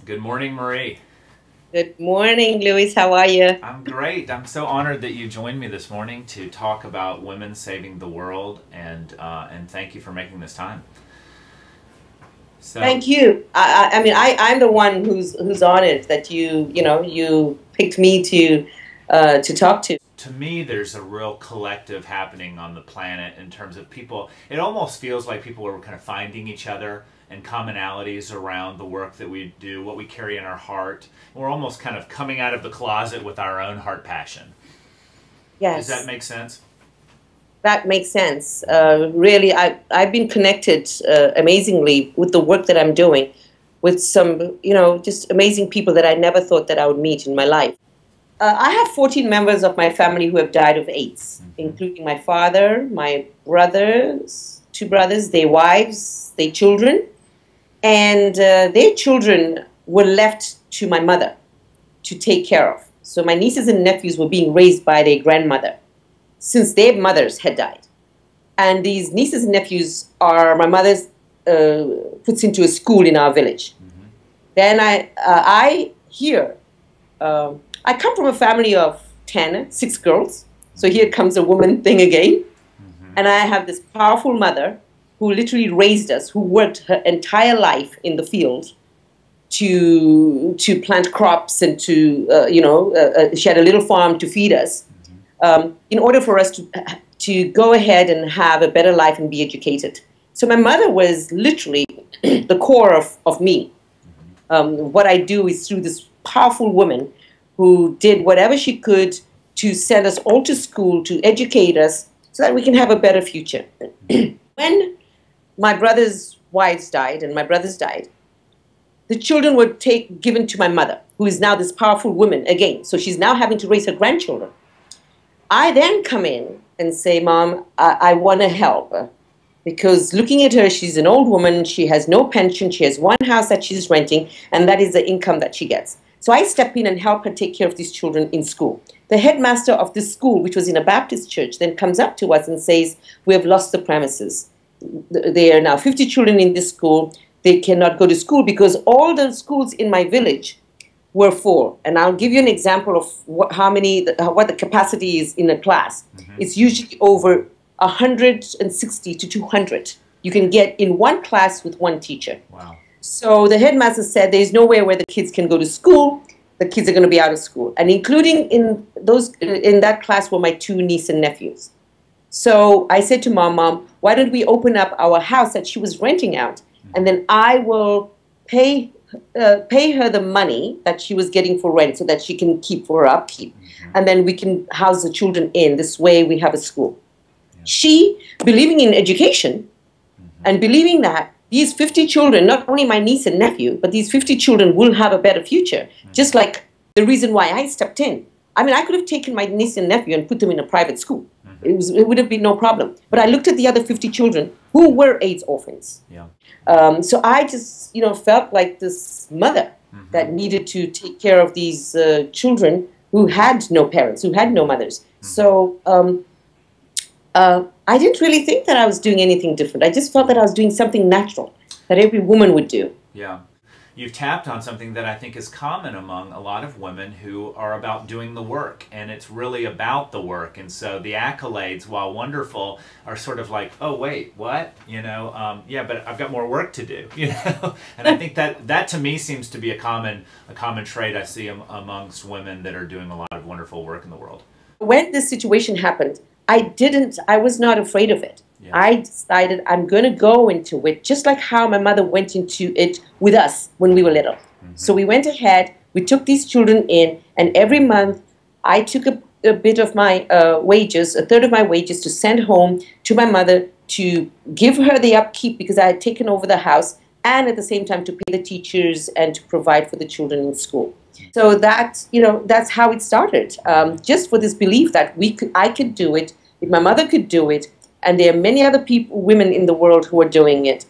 Good morning, Marie. Good morning, Louis. How are you? I'm great. I'm so honored that you joined me this morning to talk about women saving the world, and thank you for making this time. So, Thank you. I'm the one who's honored that you picked me to talk to. to me, there's a real collective happening on the planet in terms of people. It almost feels like people are kind of finding each other and commonalities around the work that we do, what we carry in our heart. We're almost kind of coming out of the closet with our own heart passion. Yes. Does that make sense? That makes sense. Really, I've been connected amazingly with the work that I'm doing with some, just amazing people that I never thought that I would meet in my life. I have 14 members of my family who have died of AIDS, including my father, my brothers, two brothers, their wives, their children. And their children were left to my mother to take care of. So my nieces and nephews were being raised by their grandmother since their mothers had died. And these nieces and nephews are my mother's puts into a school in our village. Then I come from a family of 6 girls. So here comes a woman thing again. And I have this powerful mother who literally raised us, who worked her entire life in the field to plant crops and she had a little farm to feed us in order for us to go ahead and have a better life and be educated. So my mother was literally the core of me. What I do is through this powerful woman who did whatever she could to send us all to school, to educate us so that we can have a better future. When my brother's wives died and my brothers died, the children were given to my mother, who is now this powerful woman again. So she's now having to raise her grandchildren. I then come in and say, Mom, I want to help her. Because looking at her, she's an old woman, she has no pension, she has one house that she's renting, and that is the income that she gets. So I step in and help her take care of these children in school. The headmaster of this school, which was in a Baptist church, then comes up to us and says, we have lost the premises. There are now 50 children in this school. They cannot go to school because all the schools in my village were full. And I'll give you an example of what the capacity is in a class. It's usually over 160 to 200 you can get in one class with one teacher. Wow. So the headmaster said there's nowhere where the kids can go to school. The kids are going to be out of school. And including in that class were my 2 nieces and nephews. So I said to Mom, why don't we open up our house that she was renting out, and then I will pay her the money that she was getting for rent so that she can keep for her upkeep. And then we can house the children in. This way we have a school. She, believing in education and believing that these 50 children, not only my niece and nephew, but these 50 children will have a better future, just like the reason why I stepped in. I mean, I could have taken my niece and nephew and put them in a private school. It would have been no problem. But I looked at the other 50 children who were AIDS orphans. So I just, felt like this mother that needed to take care of these children who had no parents, who had no mothers. So I didn't really think that I was doing anything different. I just felt that I was doing something natural that every woman would do. Yeah. You've tapped on something that I think is common among a lot of women who are about doing the work, and it's really about the work. And so the accolades, while wonderful, are sort of like, oh, wait, what? Yeah, but I've got more work to do, And I think that to me seems to be a common trait I see amongst women that are doing a lot of wonderful work in the world. When this situation happened, I was not afraid of it. Yeah. I decided I'm going to go into it just like how my mother went into it with us when we were little. So we went ahead, we took these children in, and every month I took a bit of my wages, a third of my wages, to send home to my mother to give her the upkeep because I had taken over the house, and at the same time to pay the teachers and to provide for the children in school. So that's how it started. Just for this belief that I could do it, if my mother could do it, and there are many other women in the world who are doing it,